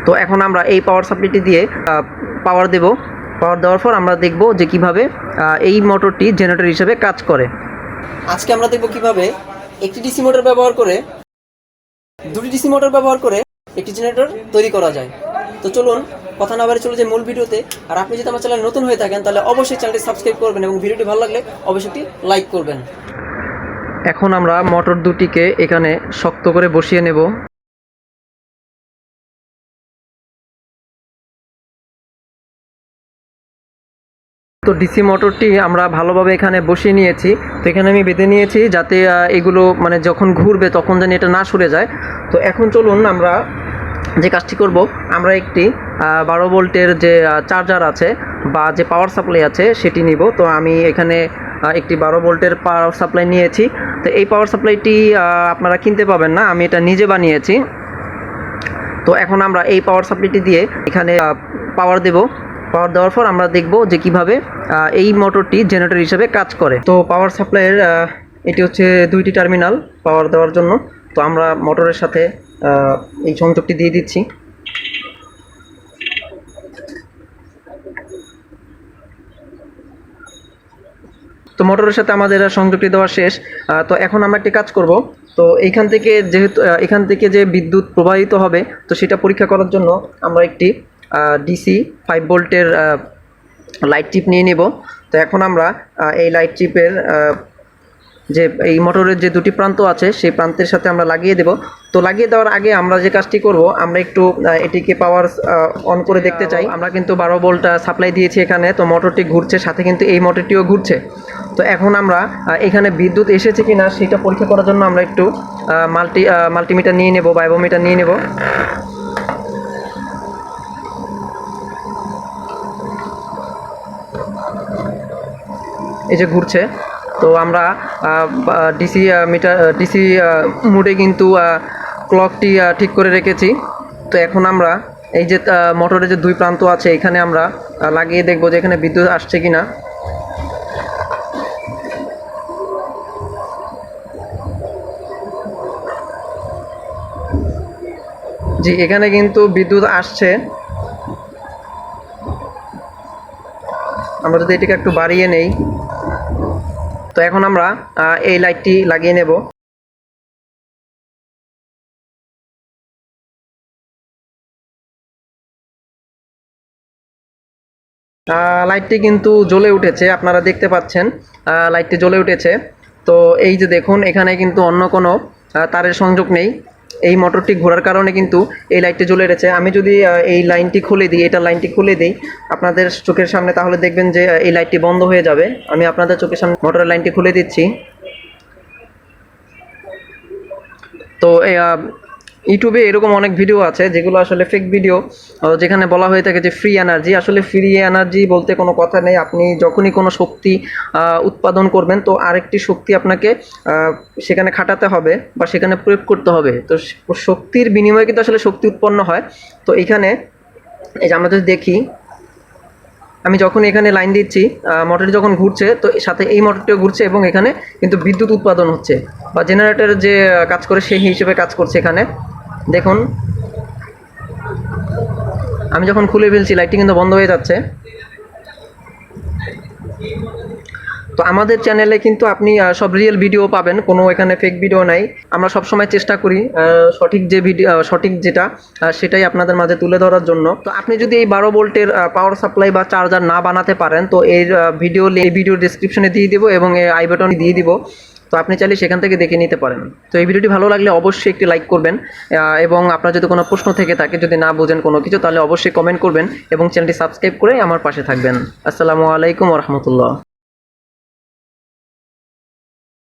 তো এখন আমরা এই পাওয়ার সাপ্লাইটি দিয়ে পাওয়ার দেব। পাওয়ার দেওয়ার পর আমরা দেখব যে কিভাবে এই মোটরটি জেনারেটর হিসেবে কাজ করে। আজকে আমরা দেখব কিভাবে একটি ডিসি মোটর ব্যবহার করে দুটি ডিসি মোটর ব্যবহার করে একটি জেনারেটর তৈরি করা যায়। তো চলুন কথা না বাড়িয়ে চলে যাই মূল ভিডিওতে। আর আপনি যদি আমার চ্যানেল নতুন হয়ে থাকেন তাহলে অবশ্যই চ্যানেলটি সাবস্ক্রাইব করবেন এবং ভিডিওটি ভালো লাগলে অবশ্যই একটি লাইক করবেন। এখন আমরা মোটর দুটিকে এখানে শক্ত করে বসিয়ে নেব। তো ডিসি মোটরটি আমরা ভালোভাবে এখানে বসিয়ে নিয়েছি। তো এখানে আমি বেঁধে নিয়েছি যাতে এগুলো মানে যখন ঘুরবে তখন যেন এটা না সরে যায়। তো এখন চলুন আমরা যে কাজটি করব, আমরা একটি 12 ভোল্টের যে চার্জার আছে বা যে পাওয়ার সাপ্লাই আছে সেটি নিব। তো আমি এখানে একটি 12 ভোল্টের পাওয়ার সাপ্লাই নিয়েছি। তো এই পাওয়ার সাপ্লাইটি আপনারা কিনতে পাবেন না, আমি এটা নিজে বানিয়েছি। তো এখন আমরা এই পাওয়ার সাপ্লাইটি দিয়ে এখানে পাওয়ার দেব। পাওয়ার দেওয়ার পর আমরা দেখব যে কিভাবে এই মোটরটি জেনারেটর হিসেবে কাজ করে। তো পাওয়ার সাপ্লাইয়ের এটি হচ্ছে দুইটি টার্মিনাল পাওয়ার দেওয়ার জন্য। তো আমরা মোটরের সাথে এই সংযোগটি দিয়ে দিচ্ছি। তো মোটরের সাথে আমাদের সংযোগটি দেওয়া শেষ। তো এখন আমরা একটি কাজ করব। তো এইখান থেকে যেহেতু এখান থেকে যে বিদ্যুৎ প্রবাহিত হবে তো সেটা পরীক্ষা করার জন্য আমরা একটি ডিসি 5 ভোল্টের লাইট চিপ নিয়ে নেব। তো এখন আমরা এই লাইট চিপের যে এই মোটরের যে দুটি প্রান্ত আছে সেই প্রান্তের সাথে আমরা লাগিয়ে দেব। তো লাগিয়ে দেওয়ার আগে আমরা যে কাজটি করব, আমরা একটু এটিকে পাওয়ার অন করে দেখতে চাই। আমরা কিন্তু 12 ভোল্ট সাপ্লাই দিয়েছি এখানে। তো মোটরটি ঘুরছে, সাথে কিন্তু এই মোটরটিও ঘুরছে। তো এখন আমরা এখানে বিদ্যুৎ এসেছে কিনা সেটা পরীক্ষা করার জন্য আমরা একটু মাল্টিমিটার নিয়ে নেব বা অ্যাভোমিটার নিয়ে নেব। এই যে ঘুরছে। তো আমরা ডিসি মোডে কিন্তু ক্লকটি ঠিক করে রেখেছি। তো এখন আমরা এই যে মোটরের যে দুই প্রান্ত আছে এখানে আমরা লাগিয়ে দেখব যে এখানে বিদ্যুৎ আসছে কিনা। জি, এখানে কিন্তু বিদ্যুৎ আসছে। আমরা যদি এটিকে একটু বাড়িয়ে নেই, তো এখন আমরা এই লাইটটি লাগিয়ে নেব। লাইটটি কিন্তু জ্বলে উঠেছে, আপনারা দেখতে পাচ্ছেন লাইটটি জ্বলে উঠেছে। তো এই যে দেখুন, এখানে কিন্তু অন্য কোনো তারের সংযোগ নেই। এই মোটরটি ঘোরার কারণে কিন্তু এই লাইটটি জ্বলে উঠেছে। আমি যদি এই লাইনটি খুলে দিই, এটা লাইনটি খুলে দিই আপনাদের চোখের সামনে, তাহলে দেখবেন যে এই লাইটটি বন্ধ হয়ে যাবে। আমি আপনাদের চোখের সামনে মোটরের লাইনটি খুলে দিচ্ছি। তো ইউটিউবে এরকম অনেক ভিডিও আছে যেগুলো আসলে ফেক ভিডিও, যেখানে বলা হয়ে থাকে যে ফ্রি এনার্জি। আসলে ফ্রি এনার্জি বলতে কোনো কথা নেই। আপনি যখনই কোনো শক্তি উৎপাদন করবেন তো আরেকটি শক্তি আপনাকে সেখানে খাটাতে হবে বা সেখানে প্রয়োগ করতে হবে। তো শক্তির বিনিময়ে কিন্তু আসলে শক্তি উৎপন্ন হয়। তো এখানে এই যে আমরা যদি দেখি, আমি যখন এখানে লাইন দিচ্ছি মোটরটি যখন ঘুরছে তো সাথে এই মোটরটিও ঘুরছে এবং এখানে কিন্তু বিদ্যুৎ উৎপাদন হচ্ছে বা জেনারেটর যে কাজ করে সেই হিসেবে কাজ করছে। এখানে দেখুন, আমি যখন খুলে ফেলছি লাইটটি কিন্তু বন্ধ হয়ে যাচ্ছে। তো আমাদের চ্যানেলে কিন্তু আপনি সব রিয়েল ভিডিও পাবেন, কোনো এখানে ফেক ভিডিও নাই। আমরা সবসময় চেষ্টা করি সঠিক যে ভিডিও, সঠিক যেটা সেটাই আপনাদের মাঝে তুলে ধরার জন্য। তো আপনি যদি এই 12 ভোল্টের পাওয়ার সাপ্লাই বা চার্জার না বানাতে পারেন তো এর ভিডিও ডেসক্রিপশনে দিয়ে দিব এবং আই বাটনে দিয়ে দিব। তো আপনি চাইলে সেখান থেকে দেখে নিতে পারেন। তো এই ভিডিওটি ভালো লাগলে অবশ্যই একটি লাইক করবেন এবং আপনার যদি কোনো প্রশ্ন থেকে থাকে, যদি না বোঝেন কোনো কিছু, তাহলে অবশ্যই কমেন্ট করবেন এবং চ্যানেলটি সাবস্ক্রাইব করে আমার পাশে থাকবেন। আসসালামু আলাইকুম ওয়া রাহমাতুল্লাহ।